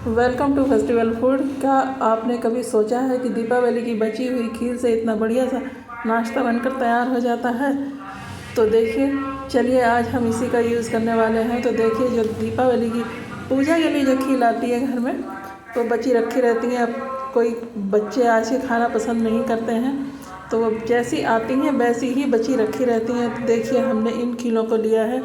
Welcome to festival food. क्या आपने कभी सोचा है कि दीपावली की बची हुई खीर से इतना बढ़िया सा नाश्ता बनकर तैयार हो जाता है? तो देखिए, चलिए आज हम इसी का यूज़ करने वाले हैं। तो देखिए, जो दीपावली की पूजा के लिए जो खीर आती है घर में, तो बची रखी रहती है। अब कोई बच्चे आज के खाना पसंद नहीं करते हैं, तो वो जैसी आती हैं वैसी ही बची रखी रहती हैं। तो देखिए, हमने इन खीलों को लिया है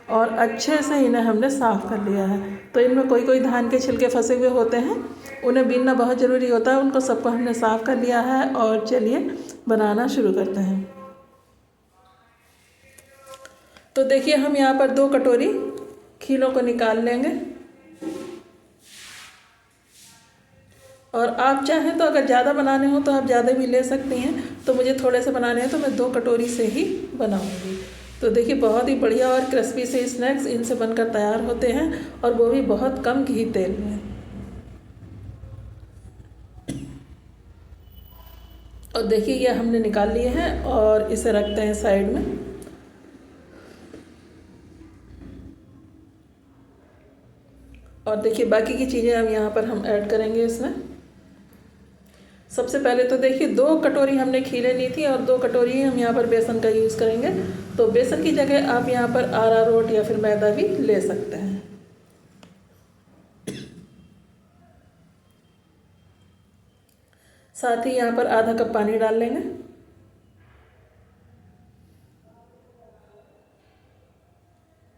और अच्छे से इन्हें हमने साफ़ कर लिया है। तो इनमें कोई कोई धान के छिलके फंसे हुए होते हैं, उन्हें बीनना बहुत ज़रूरी होता है। उनको सबको हमने साफ़ कर लिया है और चलिए बनाना शुरू करते हैं। तो देखिए, हम यहाँ पर 2 कटोरी खीलों को निकाल लेंगे। और आप चाहें तो अगर ज़्यादा बनाने हो तो आप ज़्यादा भी ले सकती हैं। तो मुझे थोड़े से बनाने हैं तो मैं 2 कटोरी से ही बनाऊंगी। तो देखिए, बहुत ही बढ़िया और क्रिस्पी से स्नैक्स इनसे बनकर तैयार होते हैं, और वो भी बहुत कम घी तेल में। और देखिए, ये हमने निकाल लिए हैं और इसे रखते हैं साइड में। और देखिए, बाकी की चीज़ें अब यहाँ पर हम ऐड करेंगे इसमें। सबसे पहले तो देखिए, 2 कटोरी हमने खीरें ली थी और 2 कटोरी हम यहाँ पर बेसन का यूज़ करेंगे। तो बेसन की जगह आप यहाँ पर अरारोट या फिर मैदा भी ले सकते हैं। साथ ही यहाँ पर आधा कप पानी डाल लेंगे।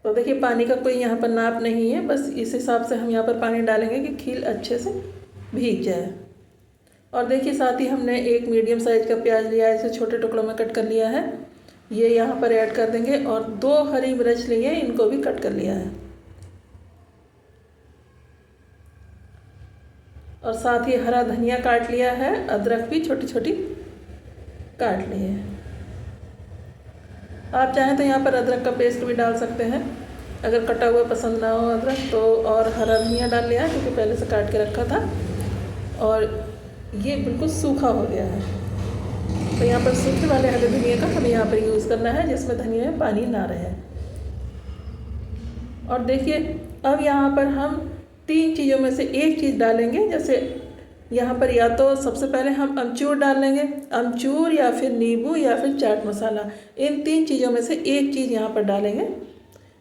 तो देखिए, पानी का कोई यहाँ पर नाप नहीं है, बस इस हिसाब से हम यहाँ पर पानी डालेंगे कि खीर अच्छे से भीग जाए। और देखिए, साथ ही हमने एक मीडियम साइज़ का प्याज लिया है, इसे छोटे टुकड़ों में कट कर लिया है, ये यहाँ पर ऐड कर देंगे। और 2 हरी मिर्च लिए, इनको भी कट कर लिया है। और साथ ही हरा धनिया काट लिया है, अदरक भी छोटी छोटी काट ली है। आप चाहें तो यहाँ पर अदरक का पेस्ट भी डाल सकते हैं, अगर कटा हुआ पसंद ना हो अदरक तो। और हरा धनिया डाल लिया है क्योंकि पहले से काट के रखा था, और ये बिल्कुल सूखा हो गया है। तो यहाँ पर सूखे वाले हरे धनिया का हमें यहाँ पर यूज़ करना है, जिसमें धनिया में पानी ना रहे। और देखिए, अब यहाँ पर हम 3 चीज़ों में से एक चीज़ डालेंगे। जैसे यहाँ पर या तो सबसे पहले हम अमचूर डाल लेंगे, अमचूर या फिर नींबू या फिर चाट मसाला, इन 3 चीज़ों में से एक चीज़ यहाँ पर डालेंगे।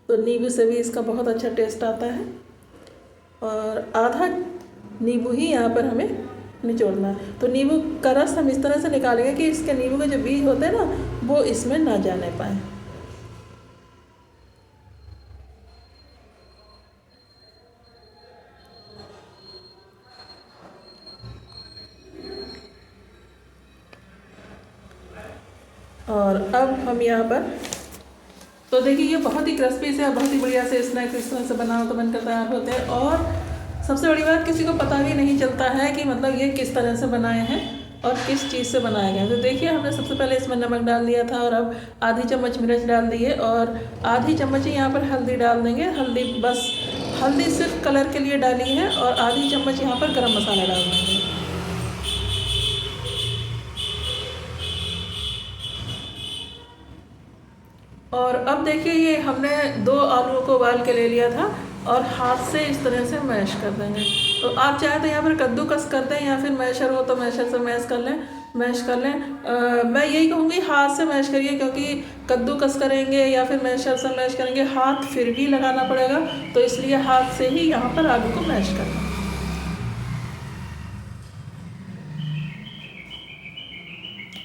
तो नींबू से भी इसका बहुत अच्छा टेस्ट आता है। और आधा नींबू ही यहाँ पर हमें निचोड़ना है। तो नींबू का रस हम इस तरह से निकालेंगे कि इसके नींबू के जो बीज होते हैं ना, वो इसमें ना जाने पाए। और अब हम यहाँ पर, तो देखिए, ये बहुत ही क्रिस्पी से, बहुत ही बढ़िया से स्नैक्स इस तरह से बनाओ तो बनकर तैयार होते हैं। और सबसे बड़ी बात, किसी को पता भी नहीं चलता है कि मतलब ये किस तरह से बनाए हैं और किस चीज़ से बनाए गए। तो देखिए, हमने सबसे पहले इसमें नमक डाल दिया था, और अब आधी चम्मच मिर्च डाल दिए, और आधी चम्मच ही यहाँ पर हल्दी डाल देंगे। हल्दी बस, हल्दी सिर्फ कलर के लिए डाली है, और आधी चम्मच यहाँ पर गरम मसाला डाल देंगे। और अब देखिए, ये हमने 2 आलूओं को उबाल के ले लिया था, और हाथ से इस तरह से मैश कर देंगे। तो आप चाहे तो यहाँ पर कद्दूकस कर दें, या फिर मैशर हो तो मैशर से मैश कर लें। मैं यही कहूँगी, हाथ से मैश करिए, क्योंकि कद्दूकस करेंगे या फिर मैशर से मैश करेंगे, हाथ फिर भी लगाना पड़ेगा। तो इसलिए हाथ से ही यहाँ पर आलू को मैश करना।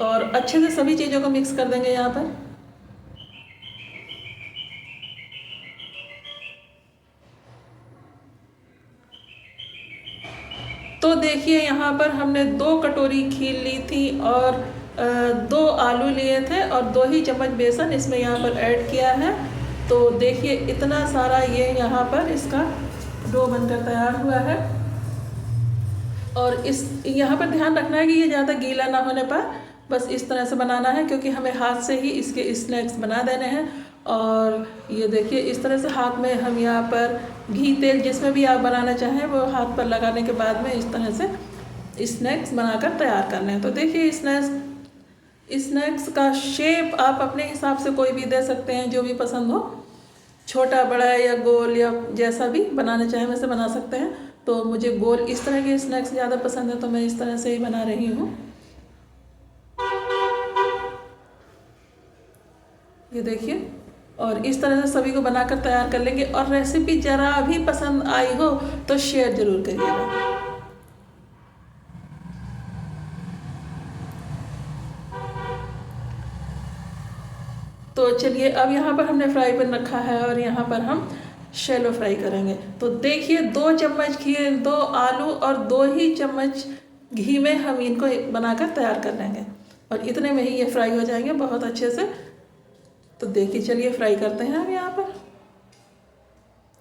और अच्छे से सभी चीज़ों को मिक्स कर देंगे यहाँ पर। तो देखिए, यहाँ पर हमने 2 कटोरी खीर ली थी, और 2 आलू लिए थे, और 2 ही चम्मच बेसन इसमें यहाँ पर ऐड किया है। तो देखिए, इतना सारा ये यहाँ पर इसका डो बनकर तैयार हुआ है। और इस यहाँ पर ध्यान रखना है कि ये ज़्यादा गीला ना होने पाए, बस इस तरह से बनाना है, क्योंकि हमें हाथ से ही इसके स्नैक्स बना देने हैं। और ये देखिए, इस तरह से हाथ में हम यहाँ पर घी तेल जिसमें भी आप बनाना चाहें वो हाथ पर लगाने के बाद में इस तरह से स्नैक्स बनाकर तैयार कर लें। तो देखिए, स्नैक्स का शेप आप अपने हिसाब से कोई भी दे सकते हैं, जो भी पसंद हो, छोटा बड़ा या गोल या जैसा भी बनाना चाहें वैसे बना सकते हैं। तो मुझे गोल इस तरह के स्नैक्स ज़्यादा पसंद है, तो मैं इस तरह से ही बना रही हूँ। ये देखिए, और इस तरह से सभी को बनाकर तैयार कर लेंगे। और रेसिपी ज़रा भी पसंद आई हो तो शेयर ज़रूर करिएगा। तो चलिए, अब यहाँ पर हमने फ्राई पैन रखा है और यहाँ पर हम शैलो फ्राई करेंगे। तो देखिए, 2 चम्मच घी, 2 आलू और 2 ही चम्मच घी में हम इनको बनाकर तैयार कर लेंगे और इतने में ही ये फ्राई हो जाएंगे बहुत अच्छे से। तो देखिए, चलिए फ्राई करते हैं हम यहाँ पर।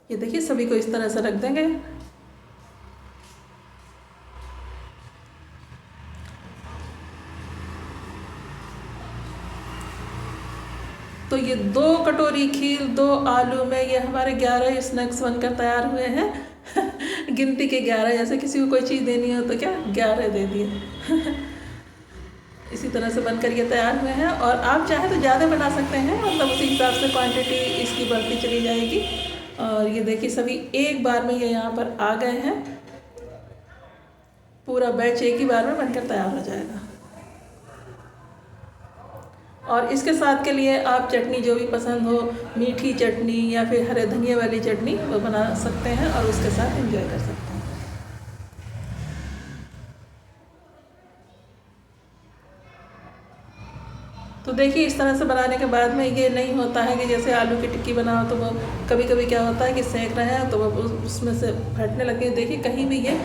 ये देखिए, सभी को इस तरह से रख देंगे। तो ये 2 कटोरी खीर 2 आलू में ये हमारे 11 स्नैक्स बनकर तैयार हुए हैं। गिनती के 11, जैसे किसी को कोई चीज़ देनी हो तो क्या 11 दे दिए। इसी तरह से बनकर ये तैयार हुए हैं। और आप चाहे तो ज़्यादा बना सकते हैं, मतलब उसी हिसाब से क्वांटिटी इसकी बढ़ती चली जाएगी। और ये देखिए, सभी एक बार में ये यहाँ पर आ गए हैं। पूरा बैच एक ही बार में बनकर तैयार हो जाएगा। और इसके साथ के लिए आप चटनी जो भी पसंद हो, मीठी चटनी या फिर हरे धनिया वाली चटनी, वो बना सकते हैं और उसके साथ एंजॉय कर सकते हैं। तो देखिए, इस तरह से बनाने के बाद में ये नहीं होता है कि जैसे आलू की टिक्की बनाओ तो वो कभी कभी क्या होता है कि सेंक रहे हैं तो वो उसमें से फटने लगती है। देखिए, कहीं भी ये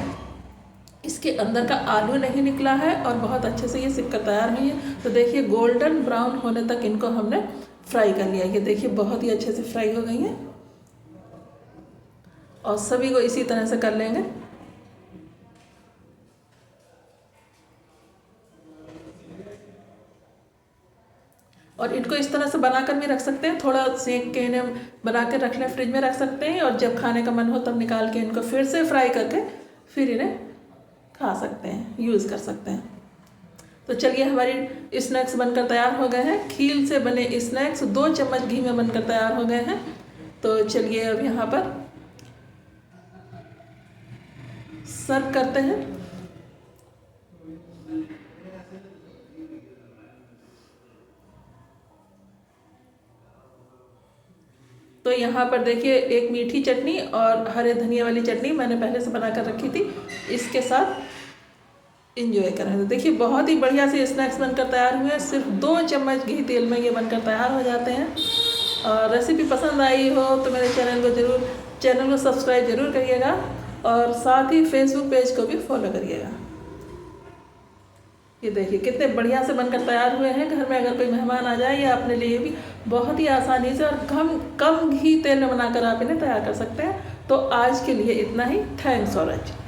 इसके अंदर का आलू नहीं निकला है और बहुत अच्छे से ये सिककर तैयार हुई है। तो देखिए, गोल्डन ब्राउन होने तक इनको हमने फ्राई कर लिया। ये देखिए, बहुत ही अच्छे से फ्राई हो गई हैं और सभी को इसी तरह से कर लेंगे। और इनको इस तरह से बनाकर भी रख सकते हैं, थोड़ा सेक के इन्हें बना के रख लें, फ्रिज में रख सकते हैं और जब खाने का मन हो तब निकाल के इनको फिर से फ्राई करके फिर इन्हें खा सकते हैं, यूज़ कर सकते हैं। तो चलिए, हमारी स्नैक्स बनकर तैयार हो गए हैं। खील से बने स्नैक्स 2 चम्मच घी में बनकर तैयार हो गए हैं। तो चलिए, अब यहाँ पर सर्व करते हैं। तो यहाँ पर देखिए, एक मीठी चटनी और हरे धनिया वाली चटनी मैंने पहले से बनाकर रखी थी, इसके साथ एंजॉय करें। तो देखिए, बहुत ही बढ़िया से स्नैक्स बनकर तैयार हुए हैं। सिर्फ 2 चम्मच घी तेल में ये बनकर तैयार हो जाते हैं। और रेसिपी पसंद आई हो तो मेरे चैनल को सब्सक्राइब जरूर करिएगा और साथ ही फेसबुक पेज को भी फॉलो करिएगा। ये देखिए, कितने बढ़िया से बनकर तैयार हुए हैं। घर में अगर कोई मेहमान आ जाए या अपने लिए भी बहुत ही आसानी से और कम घी तेल में बनाकर आप इन्हें तैयार कर सकते हैं। तो आज के लिए इतना ही। Thanks for watching.